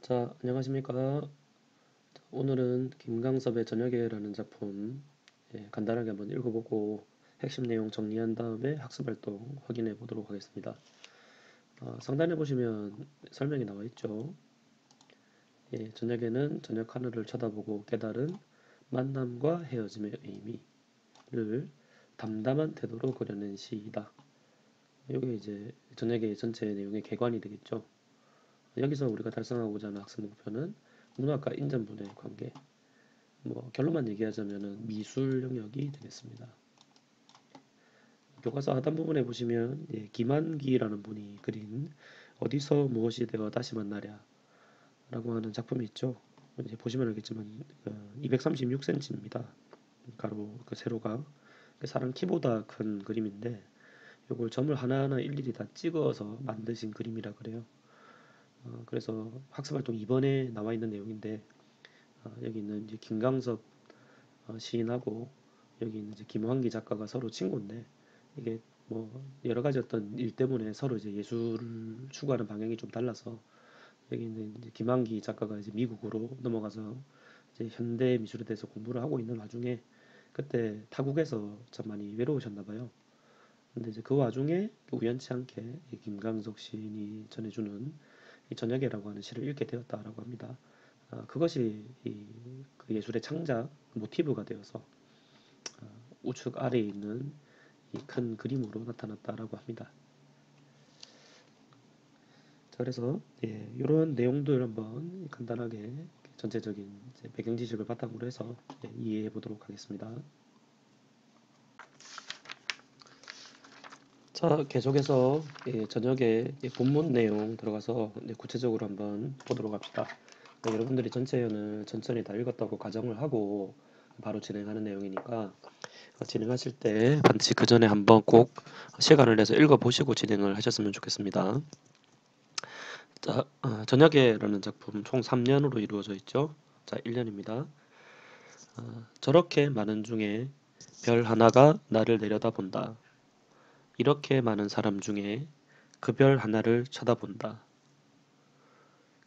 자, 안녕하십니까. 오늘은 김강섭의 저녁에라는 작품 간단하게 한번 읽어보고 핵심 내용 정리한 다음에 학습활동 확인해 보도록 하겠습니다. 상단에 보시면 설명이 나와 있죠. 저녁에는 저녁 하늘을 쳐다보고 깨달은 만남과 헤어짐의 의미를 담담한 태도로 그려낸 시이다. 이게 이제 저녁의 전체 내용의 개관이 되겠죠. 여기서 우리가 달성하고자 하는 학습 목표는 문학과 인전분의 관계, 결론만 얘기하자면은 미술 영역이 되겠습니다. 교과서 하단 부분에 보시면 김한기라는 분이 그린 어디서 무엇이 되어 다시 만나랴 라고 하는 작품이 있죠. 이제 보시면 알겠지만 236cm입니다. 가로 세로가 사람 키보다 큰 그림인데 이걸 점을 하나하나 일일이 다 찍어서 만드신 그림이라 그래요. 그래서 학습활동 2번에 나와 있는 내용인데 여기 있는 이제 김강섭 시인하고 여기 있는 이제 김환기 작가가 서로 친구인데 이게 여러 가지 어떤 일 때문에 서로 이제 예술을 추구하는 방향이 좀 달라서 여기 있는 이제 김환기 작가가 이제 미국으로 넘어가서 이제 현대 미술에 대해서 공부를 하고 있는 와중에 그때 타국에서 참 많이 외로우셨나 봐요. 근데 이제 그 와중에 우연치 않게 이 김강석 시인이 전해주는 이 저녁에라고 하는 시를 읽게 되었다라고 합니다. 그것이 그 예술의 창작 모티브가 되어서 우측 아래에 있는 이 큰 그림으로 나타났다라고 합니다. 자, 그래서 이런 내용들 한번 간단하게 전체적인 배경 지식을 바탕으로 해서 이해해 보도록 하겠습니다. 자, 계속해서 저녁에 본문 내용 들어가서 구체적으로 한번 보도록 합시다. 여러분들이 전체연을 천천히 다 읽었다고 가정을 하고 바로 진행하는 내용이니까 진행하실 때 반드시 그 전에 한번 꼭 시간을 내서 읽어보시고 진행을 하셨으면 좋겠습니다. 자, 저녁에라는 작품 총 3년으로 이루어져 있죠. 자, 1년입니다. 저렇게 많은 중에 별 하나가 나를 내려다본다. 이렇게 많은 사람 중에 그 별 하나를 쳐다본다.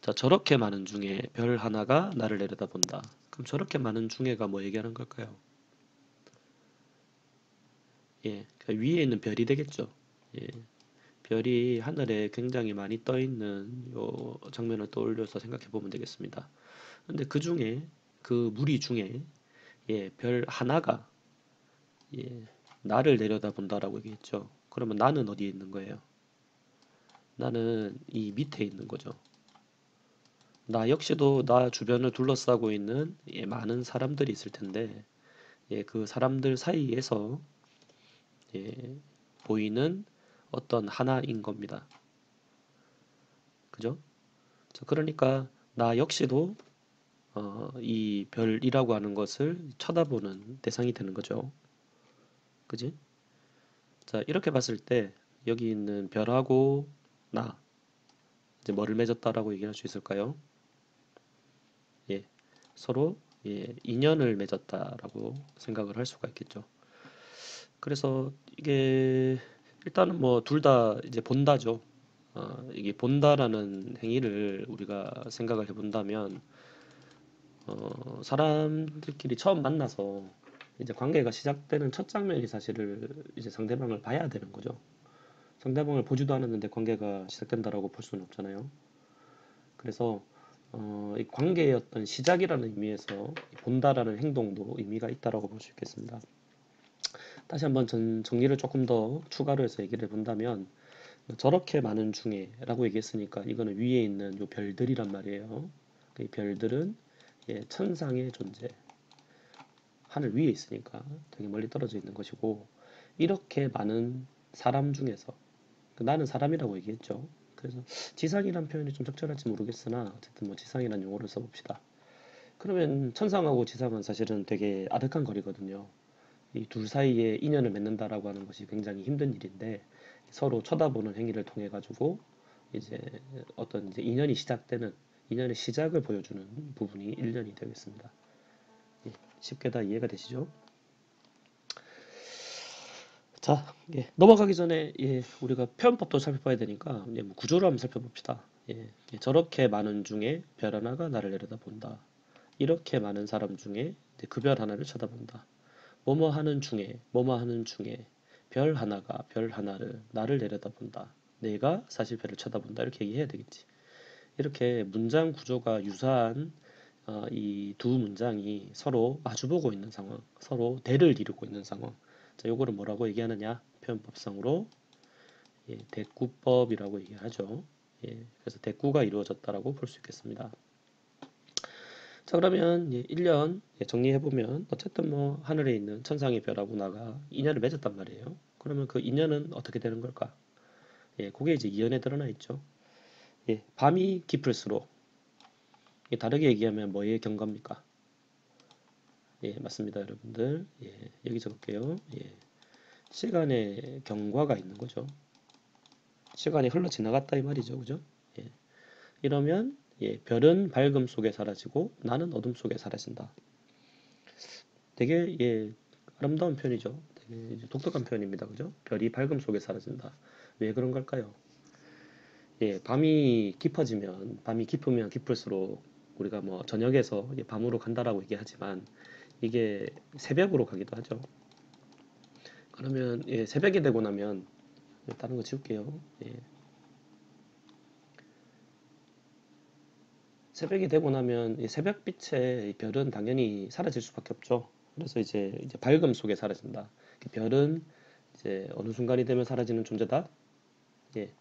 자, 저렇게 많은 중에 별 하나가 나를 내려다본다. 그럼 저렇게 많은 중에가 뭐 얘기하는 걸까요? 그 위에 있는 별이 되겠죠. 예, 별이 하늘에 굉장히 많이 떠 있는 요 장면을 떠올려서 생각해 보면 되겠습니다. 근데 그 중에 그 무리 중에 별 하나가 나를 내려다본다라고 얘기했죠. 그러면 나는 어디에 있는 거예요? 나는 이 밑에 있는 거죠. 나 역시도 나 주변을 둘러싸고 있는 많은 사람들이 있을 텐데 그 사람들 사이에서 보이는 어떤 하나인 겁니다. 그죠? 그러니까 나 역시도 이 별이라고 하는 것을 쳐다보는 대상이 되는 거죠. 그지? 자, 이렇게 봤을 때 여기 있는 별하고 나 이제 뭐를 맺었다라고 얘기할 수 있을까요? 서로 인연을 맺었다라고 생각을 할 수가 있겠죠. 그래서 이게 일단은 뭐 둘 다 이제 본다죠. 이게 본다라는 행위를 우리가 생각을 해본다면 사람들끼리 처음 만나서 이제 관계가 시작되는 첫 장면이 사실을 이제 상대방을 봐야 되는 거죠. 상대방을 보지도 않았는데 관계가 시작된다라고 볼 수는 없잖아요. 그래서 이 관계의 어떤 시작이라는 의미에서 본다라는 행동도 의미가 있다라고 볼 수 있겠습니다. 다시 한번 정리를 조금 더 추가로 해서 얘기를 해본다면 저렇게 많은 중에라고 얘기했으니까 이거는 위에 있는 요 별들이란 말이에요. 그 별들은 천상의 존재, 하늘 위에 있으니까 되게 멀리 떨어져 있는 것이고 이렇게 많은 사람 중에서 나는 사람이라고 얘기했죠. 그래서 지상이란 표현이 좀 적절할지 모르겠으나 어쨌든 뭐 지상이란 용어를 써봅시다. 그러면 천상하고 지상은 사실은 되게 아득한 거리거든요. 이 둘 사이에 인연을 맺는다라고 하는 것이 굉장히 힘든 일인데 서로 쳐다보는 행위를 통해 가지고 이제 어떤 이제 인연이 시작되는 인연의 시작을 보여주는 부분이 1년이 되겠습니다. 쉽게 다 이해가 되시죠? 자, 넘어가기 전에 우리가 표현법도 살펴봐야 되니까 뭐 구조를 한번 살펴봅시다. 저렇게 많은 중에 별 하나가 나를 내려다본다. 이렇게 많은 사람 중에 그 별 하나를 쳐다본다. 뭐뭐 하는 중에, 뭐뭐 하는 중에 별 하나가 별 하나를 나를 내려다본다. 내가 사실 별을 쳐다본다. 이렇게 얘기해야 되겠지. 이렇게 문장 구조가 유사한 이 두 문장이 서로 마주보고 있는 상황, 서로 대를 이루고 있는 상황. 자, 요거를 뭐라고 얘기하느냐? 표현법상으로 대꾸법이라고 얘기하죠. 그래서 대꾸가 이루어졌다라고 볼 수 있겠습니다. 자, 그러면 1년 정리해보면 어쨌든 뭐 하늘에 있는 천상의 별하고 나가 인연을 맺었단 말이에요. 그러면 그 인연은 어떻게 되는 걸까? 그게 이제 이연에 드러나 있죠. 밤이 깊을수록 다르게 얘기하면 뭐의 경과입니까? 맞습니다, 여러분들. 여기 적을게요. 시간의 경과가 있는 거죠. 시간이 흘러 지나갔다 이 말이죠, 그죠? 이러면 별은 밝음 속에 사라지고 나는 어둠 속에 사라진다. 되게 아름다운 표현이죠. 되게 독특한 표현입니다, 그죠? 별이 밝음 속에 사라진다. 왜 그런 걸까요? 밤이 깊어지면 밤이 깊으면 깊을수록 우리가 뭐 저녁에서 밤으로 간다라고 얘기하지만 이게 새벽으로 가기도 하죠. 그러면 새벽이 되고 나면 다른 거 지울게요. 새벽이 되고 나면 이 새벽빛에 이 별은 당연히 사라질 수밖에 없죠. 그래서 이제 밝음 속에 사라진다. 별은 이제 어느 순간이 되면 사라지는 존재다. 예,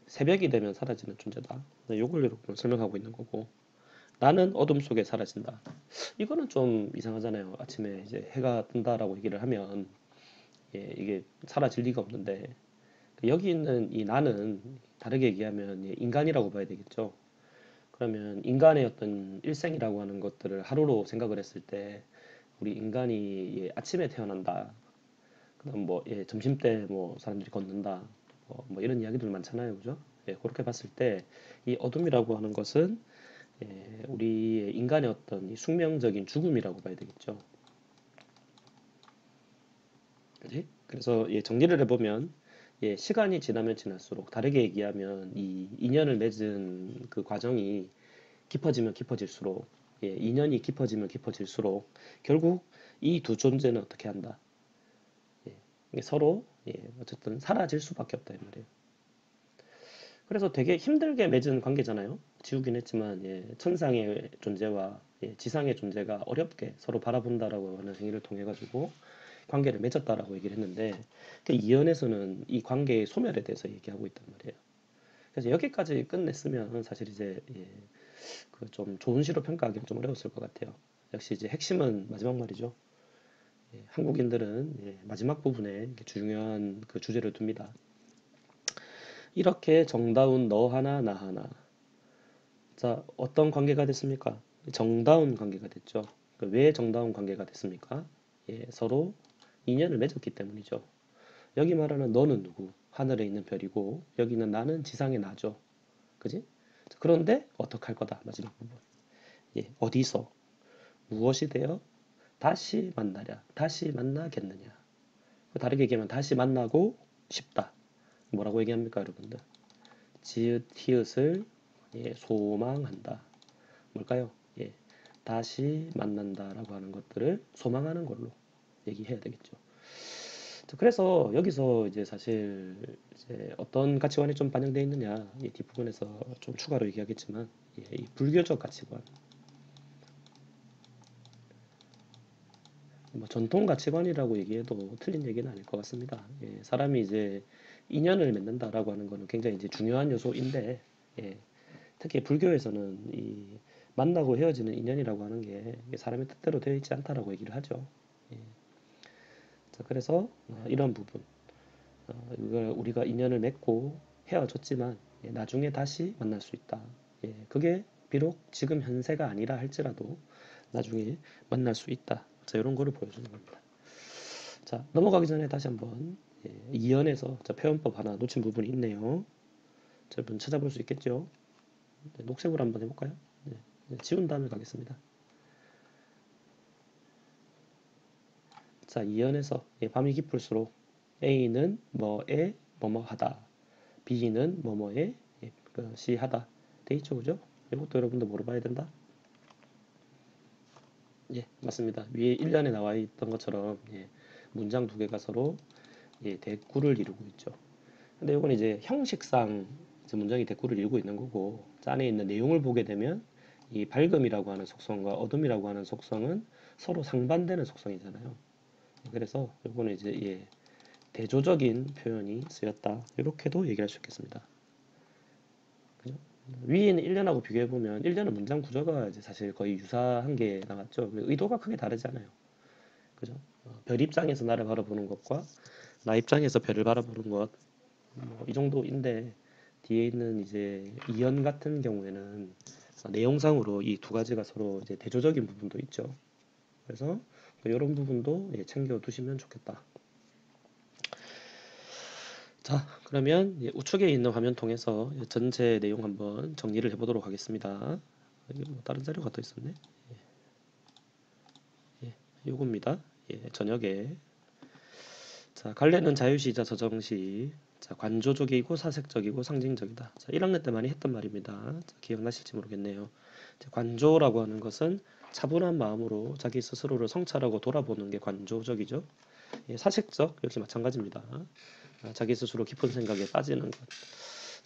새벽이 되면 사라지는 존재다. 요걸 이렇게 설명하고 있는 거고. 나는 어둠 속에 사라진다. 이거는 좀 이상하잖아요. 아침에 이제 해가 뜬다라고 얘기를 하면 이게 사라질 리가 없는데 여기 있는 이 나는 다르게 얘기하면 인간이라고 봐야 되겠죠. 그러면 인간의 어떤 일생이라고 하는 것들을 하루로 생각을 했을 때 우리 인간이 아침에 태어난다. 그다음 뭐 점심 때 뭐 사람들이 걷는다. 뭐 이런 이야기들 많잖아요, 그죠? 그렇게 봤을 때 이 어둠이라고 하는 것은 우리 인간의 어떤 이 숙명적인 죽음이라고 봐야 되겠죠. 그지? 그래서 정리를 해보면 시간이 지나면 지날수록 다르게 얘기하면 이 인연을 맺은 그 과정이 깊어지면 깊어질수록 인연이 깊어지면 깊어질수록 결국 이 두 존재는 어떻게 한다? 이게 서로 어쨌든 사라질 수밖에 없다 이 말이에요. 그래서 되게 힘들게 맺은 관계잖아요. 지우긴 했지만 천상의 존재와 지상의 존재가 어렵게 서로 바라본다라고 하는 행위를 통해 가지고 관계를 맺었다라고 얘기를 했는데 그 이연에서는 이 관계의 소멸에 대해서 얘기하고 있단 말이에요. 그래서 여기까지 끝냈으면 사실 이제 그 좀 좋은 시로 평가하기는 좀 어려웠을 것 같아요. 역시 이제 핵심은 마지막 말이죠. 한국인들은 마지막 부분에 이렇게 중요한 그 주제를 둡니다. 이렇게 정다운 너 하나 나 하나. 자, 어떤 관계가 됐습니까? 정다운 관계가 됐죠. 왜 정다운 관계가 됐습니까? 서로 인연을 맺었기 때문이죠. 여기 말하는 너는 누구? 하늘에 있는 별이고 여기는 나는 지상의 나죠. 그지? 그런데 어떡할 거다. 마지막 부분. 어디서 무엇이 되어 다시 만나랴. 다시 만나겠느냐. 다르게 얘기하면 다시 만나고 싶다. 뭐라고 얘기합니까, 여러분들? 지읒, 히읗을 소망한다. 뭘까요? 다시 만난다라고 하는 것들을 소망하는 걸로 얘기해야 되겠죠. 그래서 여기서 이제 사실 이제 어떤 가치관이 좀 반영되어 있느냐 이 뒷부분에서 좀 추가로 얘기하겠지만 이 불교적 가치관, 뭐 전통 가치관이라고 얘기해도 틀린 얘기는 아닐 것 같습니다. 사람이 이제 인연을 맺는다라고 하는 거는 굉장히 이제 중요한 요소인데 특히 불교에서는 이 만나고 헤어지는 인연이라고 하는 게 사람의 뜻대로 되어 있지 않다라고 얘기를 하죠. 예. 자, 그래서 이런 부분, 이걸 우리가 인연을 맺고 헤어졌지만 나중에 다시 만날 수 있다. 그게 비록 지금 현세가 아니라 할지라도 나중에 만날 수 있다. 자, 이런 거를 보여주는 겁니다. 자, 넘어가기 전에 다시 한번 이연에서 표현법 하나 놓친 부분이 있네요. 자, 여러분 찾아볼 수 있겠죠? 네, 녹색으로 한번 해볼까요? 네, 지운 다음에 가겠습니다. 자, 이연에서 밤이 깊을수록 A는 뭐에 뭐뭐 하다. B는 뭐뭐에 시 하다. 돼 있죠, 그죠? 이것도 여러분도 물어봐야 된다. 예, 맞습니다. 위에 1년에 나와 있던 것처럼 예, 문장 두 개가 서로 예, 대꾸를 이루고 있죠. 근데 이건 이제 형식상 이제 문장이 대꾸를 이루고 있는 거고, 안에 있는 내용을 보게 되면 이 밝음이라고 하는 속성과 어둠이라고 하는 속성은 서로 상반되는 속성이잖아요. 그래서 이거는 이제 예, 대조적인 표현이 쓰였다. 이렇게도 얘기할 수 있겠습니다. 그죠? 위에 있는 1년하고 비교해 보면 1년은 문장 구조가 이제 사실 거의 유사한 게 나왔죠. 의도가 크게 다르지 않아요. 그죠? 별 입장에서 나를 바라보는 것과 나 입장에서 별을 바라보는 것, 뭐이 정도인데 뒤에 있는 이제 이연 같은 경우에는 내용상으로 이 두 가지가 서로 이제 대조적인 부분도 있죠. 그래서 이런 부분도 예, 챙겨 두시면 좋겠다. 자, 그러면 우측에 있는 화면 통해서 전체 내용 한번 정리를 해보도록 하겠습니다. 이게 뭐 다른 자료가 더 있었네. 예, 요겁니다. 예, 저녁에. 자, 관례는 자유시이자 저정시. 자, 관조적이고 사색적이고 상징적이다. 자, 1학년 때 많이 했던 말입니다. 자, 기억나실지 모르겠네요. 자, 관조라고 하는 것은 차분한 마음으로 자기 스스로를 성찰하고 돌아보는 게 관조적이죠. 예, 사색적 역시 마찬가지입니다. 자기 스스로 깊은 생각에 빠지는 것.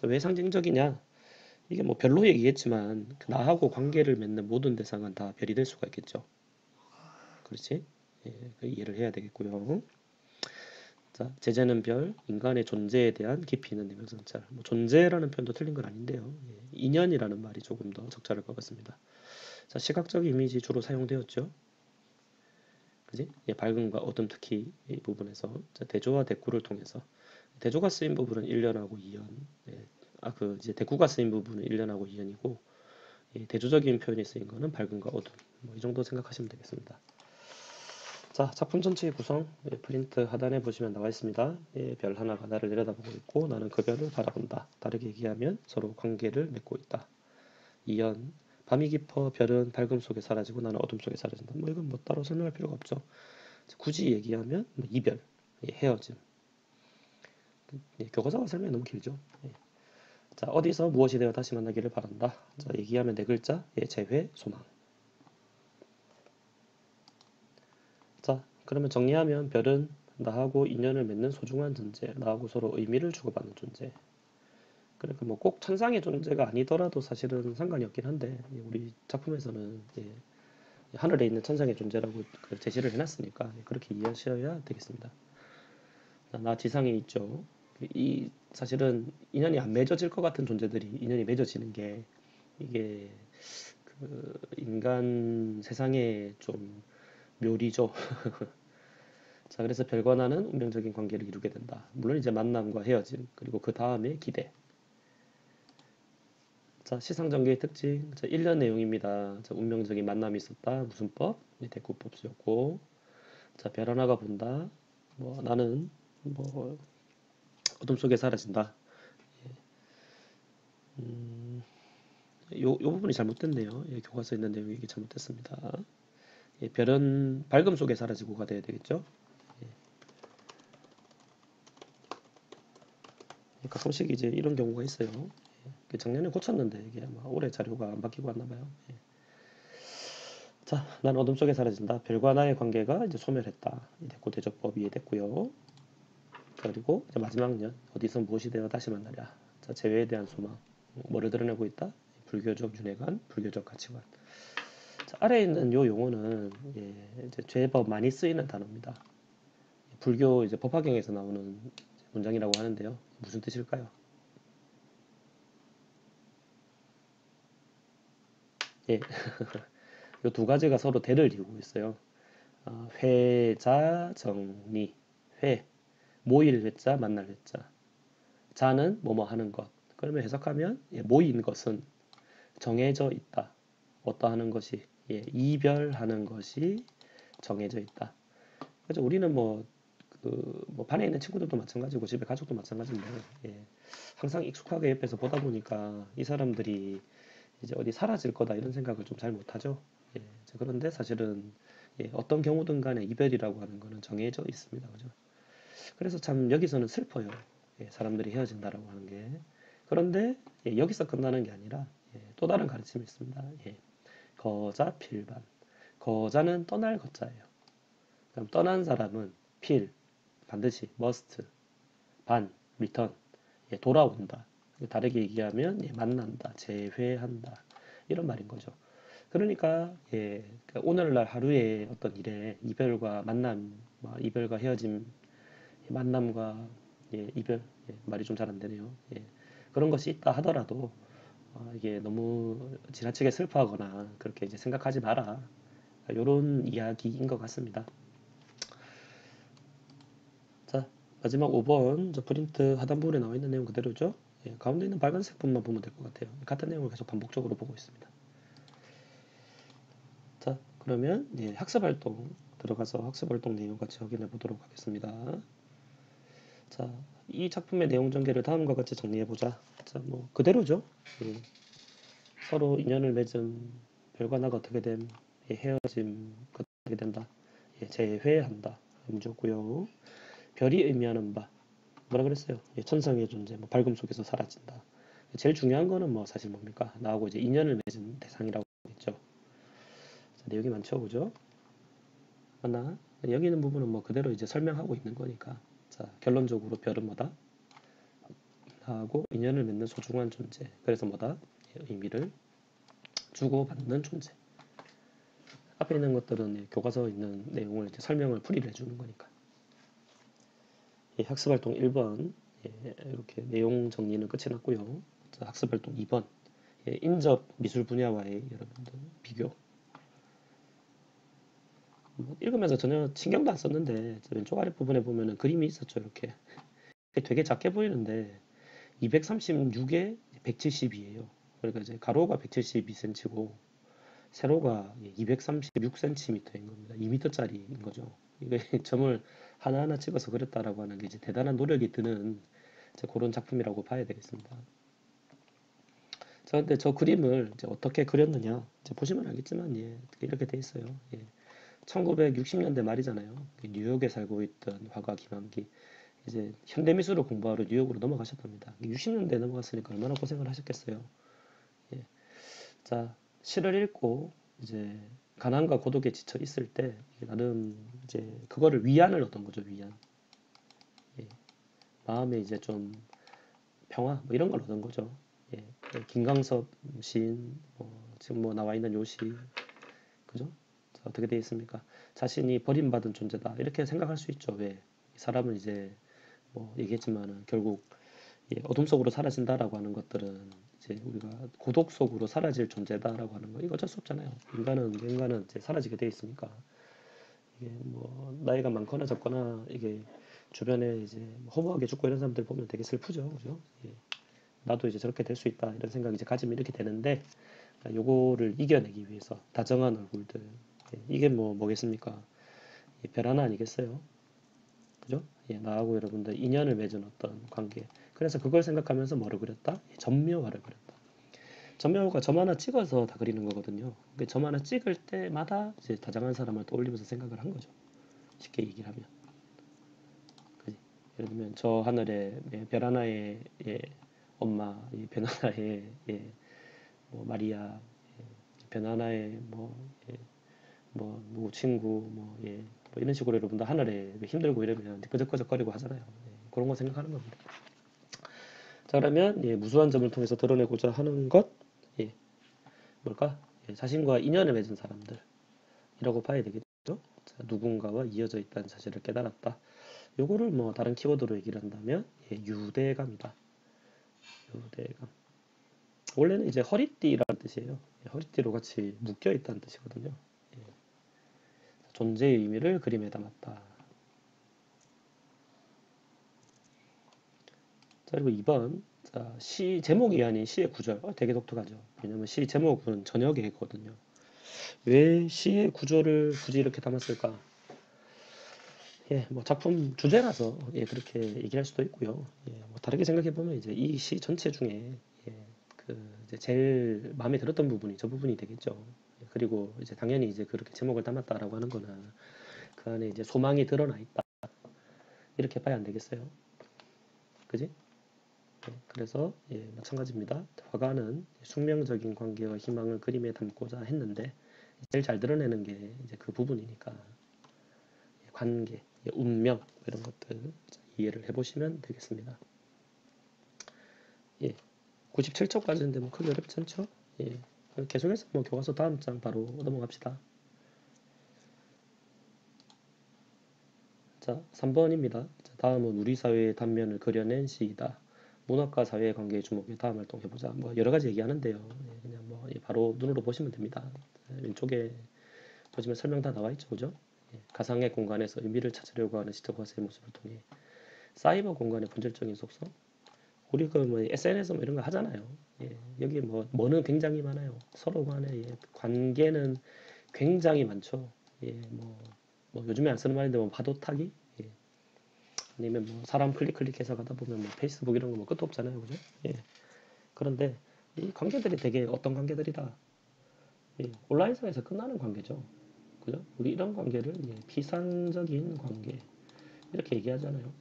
왜 상징적이냐? 이게 뭐 별로 얘기했지만 나하고 관계를 맺는 모든 대상은 다 별이 될 수가 있겠죠. 그렇지? 예, 그 이해를 해야 되겠고요. 자, 제재는 별, 인간의 존재에 대한 깊이 있는 내면 성찰. 뭐 존재라는 표현도 틀린 건 아닌데요. 예, 인연이라는 말이 조금 더 적절할 것 같습니다. 자, 시각적 이미지 주로 사용되었죠. 그지? 예, 밝음과 어둠 특히 이 부분에서 자, 대조와 대꾸를 통해서 대조가 쓰인 부분은 1년하고 2년. 예, 그 이제 대꾸가 쓰인 부분은 1년하고 2년이고 대조적인 표현이 쓰인 거는 밝음과 어둠. 뭐 이 정도 생각하시면 되겠습니다. 자, 작품 전체의 구성 프린트 하단에 보시면 나와 있습니다. 별 하나가 나를 내려다보고 있고 나는 그 별을 바라본다. 다르게 얘기하면 서로 관계를 맺고 있다. 2연 밤이 깊어 별은 밝음 속에 사라지고 나는 어둠 속에 사라진다. 뭐 이건 뭐 따로 설명할 필요가 없죠. 굳이 얘기하면 뭐 이별, 헤어짐. 교과서가 설명이 너무 길죠. 자, 어디서 무엇이 되어 다시 만나기를 바란다. 자, 얘기하면 네 글자, 재회, 소망. 자, 그러면 정리하면 별은 나하고 인연을 맺는 소중한 존재, 나하고 서로 의미를 주고받는 존재. 그러니까 뭐 꼭 천상의 존재가 아니더라도 사실은 상관이 없긴 한데 우리 작품에서는 하늘에 있는 천상의 존재라고 제시를 해놨으니까 그렇게 이해하셔야 되겠습니다. 나 지상에 있죠. 이 사실은 인연이 안 맺어질 것 같은 존재들이 인연이 맺어지는 게 이게 그 인간 세상의 좀 묘리죠. 자, 그래서 별과 나는 운명적인 관계를 이루게 된다. 물론 이제 만남과 헤어짐, 그리고 그 다음에 기대. 자, 시상전개의 특징. 자, 1년 내용입니다. 자, 운명적인 만남이 있었다. 무슨 법? 대구법 쓰였고. 자, 별 하나가 본다. 뭐, 나는, 뭐, 어둠 속에 사라진다. 요 부분이 잘못됐네요. 교과서에 있는 내용이 이게 잘못됐습니다. 별은 밝음 속에 사라지고가 돼야 되겠죠. 가끔씩 이제 이런 경우가 있어요. 작년에 고쳤는데 이게 아마 올해 자료가 안 바뀌고 왔나 봐요. 자, 난 어둠 속에 사라진다. 별과 나의 관계가 이제 소멸했다. 됐고 대조법 이해됐고요. 그리고 이제 마지막 년 어디서 무엇이 되어 다시 만나랴. 자, 재회에 대한 소망. 뭐를 드러내고 있다? 불교적 윤회관, 불교적 가치관. 자, 아래에 있는 요 용어는 이제 제법 많이 쓰이는 단어입니다. 불교 이제 법화경에서 나오는 문장이라고 하는데요. 무슨 뜻일까요? 예, 이 두 가지가 서로 대를 이루고 있어요. 회자 정리. 회 모일 회자 만날 회자. 자는 뭐뭐 하는 것. 그러면 해석하면 모인 것은 정해져 있다. 어떠하는 것이 이별하는 것이 정해져 있다. 그래서 우리는 뭐 반에 있는 친구들도 마찬가지고 집에 가족도 마찬가지인데 항상 익숙하게 옆에서 보다 보니까 이 사람들이 이제 어디 사라질 거다 이런 생각을 좀 잘 못하죠. 그런데 사실은 어떤 경우든 간에 이별이라고 하는 거는 정해져 있습니다. 그죠? 그래서 참 여기서는 슬퍼요. 예, 사람들이 헤어진다라고 하는 게. 그런데 예, 여기서 끝나는 게 아니라 예, 또 다른 가르침이 있습니다. 예, 거자 필반. 거자는 떠날 거자예요. 그럼 떠난 사람은 필, 반드시 must, 반, return, 예, 돌아온다. 다르게 얘기하면 예, 만난다, 재회한다 이런 말인 거죠. 그러니까 예, 그러니까 오늘날 하루의 어떤 일에 이별과 만남, 이별과 헤어짐, 만남과 예, 이별, 예, 말이 좀 잘 안 되네요. 예, 그런 것이 있다 하더라도 이게 너무 지나치게 슬퍼하거나 그렇게 이제 생각하지 마라. 이런 이야기인 것 같습니다. 자, 마지막 5번 저 프린트 하단부분에 나와 있는 내용 그대로죠. 예, 가운데 있는 빨간색 부분만 보면 될 것 같아요. 같은 내용을 계속 반복적으로 보고 있습니다. 자, 그러면 예, 학습활동 들어가서 학습활동 내용 같이 확인해 보도록 하겠습니다. 자, 이 작품의 내용 전개를 다음과 같이 정리해 보자. 자, 뭐 그대로죠. 예, 서로 인연을 맺은 별과 나가 어떻게 됨, 예, 헤어짐 어떻게 된다, 예, 재회한다 문제고요. 별이 의미하는 바 뭐라 그랬어요? 예, 천상의 존재, 뭐 밝음 속에서 사라진다. 제일 중요한 거는 뭐 사실 뭡니까? 나하고 이제 인연을 맺은 대상이라고 했죠. 자, 내용이 많죠, 그죠? 맞나? 여기 있는 부분은 뭐 그대로 이제 설명하고 있는 거니까. 자, 결론적으로 별은 뭐다? 나하고 인연을 맺는 소중한 존재. 그래서 뭐다? 예, 의미를 주고받는 존재. 앞에 있는 것들은 예, 교과서에 있는 내용을 이제 설명을 풀이를 해주는 거니까. 예, 학습활동 1번 예, 이렇게 내용 정리는 끝이 났고요. 자, 학습활동 2번 예, 인접 미술 분야와의 여러분들 비교. 뭐 읽으면서 전혀 신경도 안 썼는데 왼쪽 아래 부분에 보면은 그림이 있었죠. 이렇게 되게 작게 보이는데 236에 170이에요. 그러니까 이제 가로가 172cm고 세로가 236cm인 겁니다. 2m짜리인 거죠. 이게 점을 하나하나 찍어서 그렸다라고 하는 게 이제 대단한 노력이 드는 그런 작품이라고 봐야 되겠습니다. 자, 근데 저 그림을 이제 어떻게 그렸느냐? 이제 보시면 알겠지만, 예, 이렇게 돼 있어요. 예. 1960년대 말이잖아요. 뉴욕에 살고 있던 화가 김한기. 이제 현대미술을 공부하러 뉴욕으로 넘어가셨답니다. 60년대에 넘어갔으니까 얼마나 고생을 하셨겠어요. 예. 자, 시를 읽고 이제 가난과 고독에 지쳐 있을 때 나름 이제 그거를 위안을 얻은 거죠. 위안. 예. 마음에 이제 좀 평화 뭐 이런 걸 얻은 거죠. 예. 김광섭 시인 지금 뭐 나와 있는 요시 그죠? 자, 어떻게 되어 있습니까? 자신이 버림받은 존재다 이렇게 생각할 수 있죠. 왜? 사람은 이제 뭐 얘기했지만은 결국 예, 어둠 속으로 사라진다라고 하는 것들은 이제 우리가 고독 속으로 사라질 존재다라고 하는 거 이거 어쩔 수 없잖아요. 인간은 이제 사라지게 돼 있으니까 이게 뭐 나이가 많거나 적거나 이게 주변에 이제 허무하게 죽고 이런 사람들 보면 되게 슬프죠, 그죠? 예, 나도 이제 저렇게 될 수 있다 이런 생각 이제 가지면 이렇게 되는데 요거를 이겨내기 위해서 다정한 얼굴들 예, 이게 뭐겠습니까? 별 하나 아니겠어요? 그죠? 예, 나하고 여러분들 인연을 맺은 어떤 관계. 그래서 그걸 생각하면서 뭐를 그렸다? 예, 점묘화를 그렸다. 점묘화가 점 하나 찍어서 다 그리는 거거든요. 그 점 하나 찍을 때마다 이제 다정한 사람을 떠올리면서 생각을 한 거죠. 쉽게 얘기를 하면. 그지? 예를 들면 저 하늘에 예, 별 하나의 예, 엄마, 별 하나의 예, 뭐 마리아, 예, 별 하나의 예, 누구 친구, 예, 뭐 이런 식으로 여러분들 하늘에 힘들고 이러면 끄적끄적거리고 하잖아요. 예, 그런 거 생각하는 겁니다. 자, 그러면 예, 무수한 점을 통해서 드러내고자 하는 것, 예, 뭘까? 예, 자신과 인연을 맺은 사람들이라고 봐야 되겠죠. 자, 누군가와 이어져 있다는 사실을 깨달았다. 요거를 뭐 다른 키워드로 얘기를 한다면 예, 유대감이다. 유대감. 원래는 이제 허리띠라는 뜻이에요. 예, 허리띠로 같이 묶여 있다는 뜻이거든요. 예, 존재의 의미를 그림에 담았다. 자, 그리고 2번. 자, 시 제목이 아닌 시의 구절. 되게 독특하죠. 왜냐면 시 제목은 저녁에 있거든요. 왜 시의 구조를 굳이 이렇게 담았을까? 예, 뭐 작품 주제라서 예, 그렇게 얘기할 수도 있고요. 예, 뭐 다르게 생각해 보면 이제 이 시 전체 중에 예, 그 이제 제일 마음에 들었던 부분이 저 부분이 되겠죠. 예, 그리고 이제 당연히 이제 그렇게 제목을 담았다라고 하는 거는 그 안에 이제 소망이 드러나 있다. 이렇게 봐야 안 되겠어요? 그지? 예, 그래서 예, 마찬가지입니다. 화가는 숙명적인 관계와 희망을 그림에 담고자 했는데 제일 잘 드러내는 게 이제 그 부분이니까 관계, 운명 이런 것들 이해를 해보시면 되겠습니다. 예, 97쪽까지인데 뭐 크게 어렵지 않죠? 예, 계속해서 뭐 교과서 다음 장 바로 넘어갑시다. 자, 3번입니다. 다음은 우리 사회의 단면을 그려낸 시이다. 문학과 사회의 관계에 주목해 다음 활동 해보자. 뭐 여러 가지 얘기하는데요. 예, 그냥 뭐 바로 눈으로 보시면 됩니다. 왼쪽에 보시면 설명 다 나와 있죠, 그죠? 예, 가상의 공간에서 의미를 찾으려고 하는 시적 화사의 모습을 통해 사이버 공간의 본질적인 속성. 우리 그 뭐 SNS 뭐 이런 거 하잖아요. 예, 여기 뭐는 굉장히 많아요. 서로 간의 관계는 굉장히 많죠. 예, 뭐 요즘에 안 쓰는 말인데 뭐 파도 타기, 예, 아니면 뭐 사람 클릭해서 가다 보면 뭐 페이스북 이런 거 뭐 끝도 없잖아요, 그죠? 예. 그런데 이 관계들이 되게 어떤 관계들이다. 예, 온라인상에서 끝나는 관계죠, 그죠? 우리 이런 관계를 피상적인 관계 이렇게 얘기하잖아요.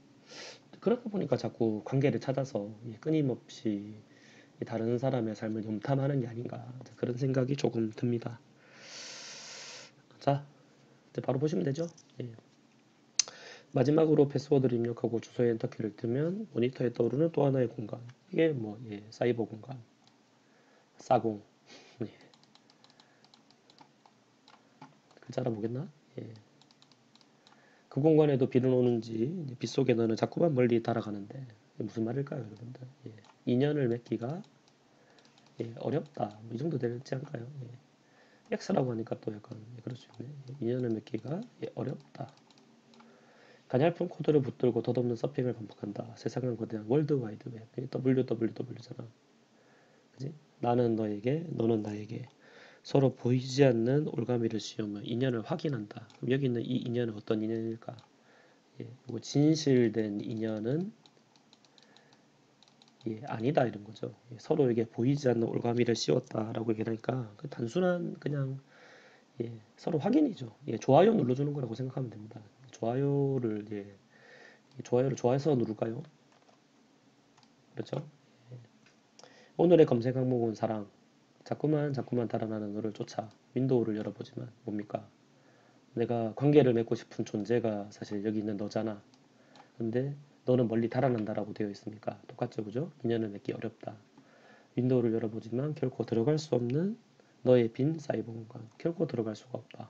그러다 보니까 자꾸 관계를 찾아서 끊임없이 다른 사람의 삶을 염탐하는 게 아닌가 그런 생각이 조금 듭니다. 자, 이제 바로 보시면 되죠. 예. 마지막으로 패스워드를 입력하고 주소의 엔터키를 뜨면 모니터에 떠오르는 또 하나의 공간. 이게 사이버 공간, 사공. 예. 글자 알아보겠나? 예. 그 공간에도 비는 오는지 빗속에 너는 자꾸만 멀리 달아가는데 무슨 말일까요, 여러분들? 예. 인연을 맺기가 어렵다. 이 정도 되지 않을까요? 예. X라고 하니까 또 약간 그럴 수 있네. 인연을 맺기가 어렵다. 가냘픈 코드를 붙들고 덧없는 서핑을 반복한다. 세상은 거대한 월드와이드 웹. 이게 WWW잖아. 그지? 나는 너에게, 너는 나에게 서로 보이지 않는 올가미를 씌우며 인연을 확인한다. 그럼 여기 있는 이 인연은 어떤 인연일까? 예, 이거 진실된 인연은 아니다 이런 거죠. 예, 서로에게 보이지 않는 올가미를 씌웠다라고 얘기하니까 그 단순한 그냥 서로 확인이죠. 좋아요 눌러주는 거라고 생각하면 됩니다. 좋아요를 좋아해서 누를까요? 그렇죠? 오늘의 검색 항목은 사랑. 자꾸만 달아나는 너를 쫓아 윈도우를 열어보지만 뭡니까? 내가 관계를 맺고 싶은 존재가 사실 여기 있는 너잖아. 근데 너는 멀리 달아난다라고 되어 있으니까 똑같죠, 그죠? 인연을 맺기 어렵다. 윈도우를 열어보지만 결코 들어갈 수 없는 너의 빈 사이버 공간. 결코 들어갈 수가 없다.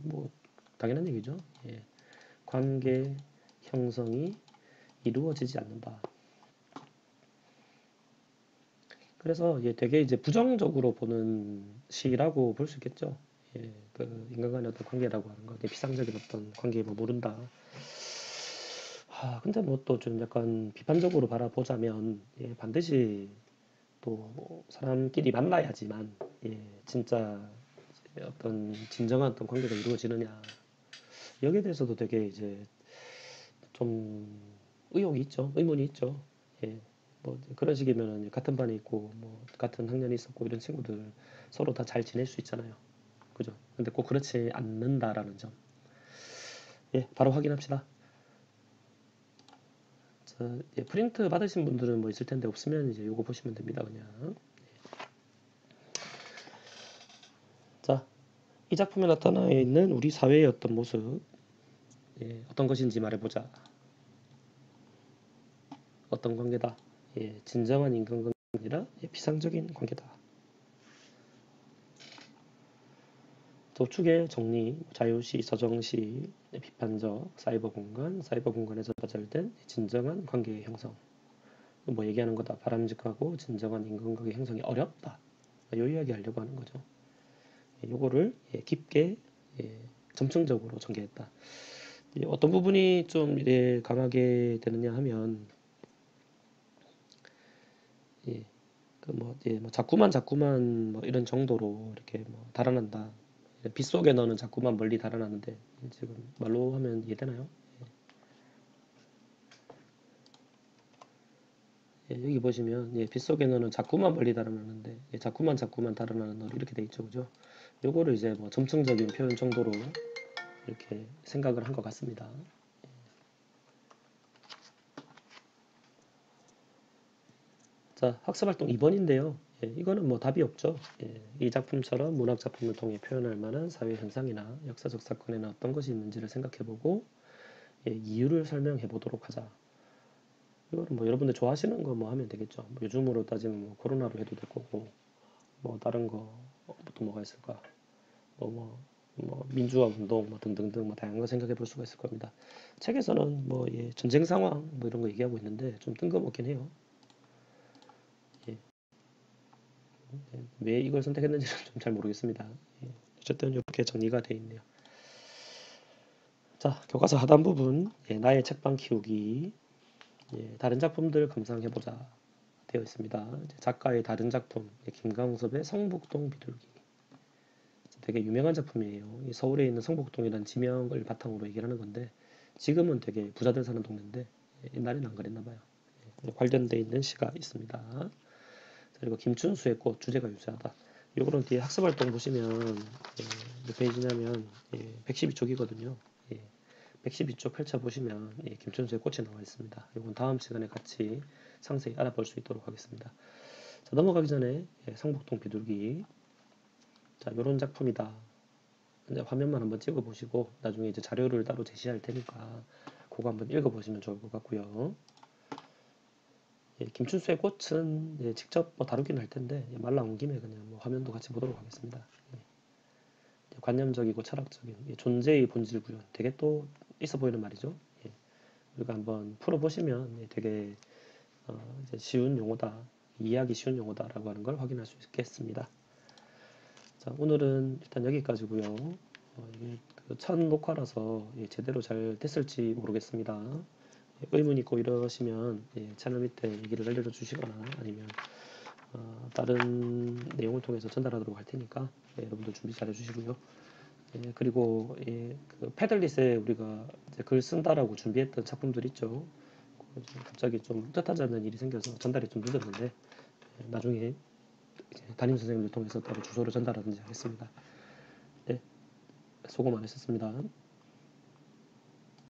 뭐 당연한 얘기죠. 예. 관계 형성이 이루어지지 않는다. 그래서 되게 이제 부정적으로 보는 시라고 볼 수 있겠죠. 예, 그 인간 간의 어떤 관계라고 하는 거, 피상적인 어떤 관계 뭐 모른다. 근데 뭐 또 좀 약간 비판적으로 바라보자면 반드시 또 사람끼리 만나야지만 진짜 어떤 진정한 어떤 관계가 이루어지느냐 여기에 대해서도 되게 이제 좀 의혹이 있죠. 의문이 있죠. 예. 뭐 그런 식이면 같은 반에 있고 뭐 같은 학년에 있었고 이런 친구들 서로 다 잘 지낼 수 있잖아요. 그죠? 근데 꼭 그렇지 않는다라는 점. 예, 바로 확인합시다. 자, 프린트 받으신 분들은 뭐 있을 텐데 없으면 이제 요거 보시면 됩니다. 그냥. 자, 이 작품에 나타나 있는 우리 사회의 어떤 모습, 어떤 것인지 말해보자. 어떤 관계다. 진정한 인간관계가 아니라 피상적인 관계다. 도축의 정리, 자유시, 서정시, 비판적, 사이버 공간, 사이버 공간에서 발달된 진정한 관계의 형성. 뭐 얘기하는 거다. 바람직하고 진정한 인간관계 형성이 어렵다. 요 이야기 하려고 하는 거죠. 요거를 깊게 점층적으로 전개했다. 어떤 부분이 좀 강하게 되느냐 하면 뭐 자꾸만 뭐 이런 정도로 이렇게 뭐 달아난다. 빗속에 너는 자꾸만 멀리 달아나는데 지금 말로 하면 이해되나요? 여기 보시면 빗속에 너는 자꾸만 멀리 달아나는데 자꾸만 달아나는 너 이렇게 돼 있죠, 그죠? 요거를 이제 뭐 점층적인 표현 정도로 이렇게 생각을 한 것 같습니다. 자, 학습활동 2번인데요. 예, 이거는 뭐 답이 없죠. 예, 이 작품처럼 문학작품을 통해 표현할 만한 사회 현상이나 역사적 사건에는 어떤 것이 있는지를 생각해보고 예, 이유를 설명해 보도록 하자. 이거는 뭐 여러분들 좋아하시는 거 뭐 하면 되겠죠. 뭐 요즘으로 따지면 뭐 코로나로 해도 될 거고, 뭐 다른 거 또 뭐가 있을까? 뭐 민주화 운동 뭐 등등등 뭐 다양한 거 생각해 볼 수가 있을 겁니다. 책에서는 뭐 예, 전쟁 상황 뭐 이런 거 얘기하고 있는데 좀 뜬금없긴 해요. 예, 왜 이걸 선택했는지는 좀 잘 모르겠습니다. 예, 어쨌든 이렇게 정리가 돼 있네요. 자, 교과서 하단 부분 예, 나의 책방 키우기 예, 다른 작품들 감상해보자 되어 있습니다. 작가의 다른 작품 김광섭의 성북동 비둘기 되게 유명한 작품이에요. 이 서울에 있는 성북동이라는 지명을 바탕으로 얘기를 하는 건데 지금은 되게 부자들 사는 동네인데 옛날에는 안 그랬나 봐요. 관련돼 있는 시가 있습니다. 그리고 김춘수의 꽃 주제가 유사하다. 요거는 뒤에 학습활동 보시면 몇 페이지냐면 112쪽이거든요. 112쪽 펼쳐보시면 김춘수의 꽃이 나와 있습니다. 이건 다음 시간에 같이 상세히 알아볼 수 있도록 하겠습니다. 자, 넘어가기 전에 성북동 비둘기 자, 요런 작품이다. 이제 화면만 한번 찍어 보시고 나중에 이제 자료를 따로 제시할 테니까 그거 한번 읽어 보시면 좋을 것 같고요. 김춘수의 꽃은 직접 뭐 다루긴 할 텐데 말 나온 김에 그냥 뭐 화면도 같이 보도록 하겠습니다. 관념적이고 철학적인 존재의 본질 구현 되게 또 있어 보이는 말이죠. 우리가 한번 풀어보시면 되게 이제 쉬운 용어다, 이해하기 쉬운 용어다라고 하는 걸 확인할 수 있겠습니다. 자, 오늘은 일단 여기까지고요. 이게 첫 녹화라서 제대로 잘 됐을지 모르겠습니다. 의문 있고 이러시면 채널 밑에 얘기를 알려 주시거나 아니면 다른 내용을 통해서 전달하도록 할 테니까 여러분들 준비 잘 해주시고요. 그리고 그 패들릿에 우리가 이제 글 쓴다라고 준비했던 작품들 있죠. 갑자기 좀 뜻하지 않는 일이 생겨서 전달이 좀 늦었는데 나중에 담임 선생님들 통해서 따로 주소를 전달하든지 하겠습니다. 네, 수고 많으셨습니다.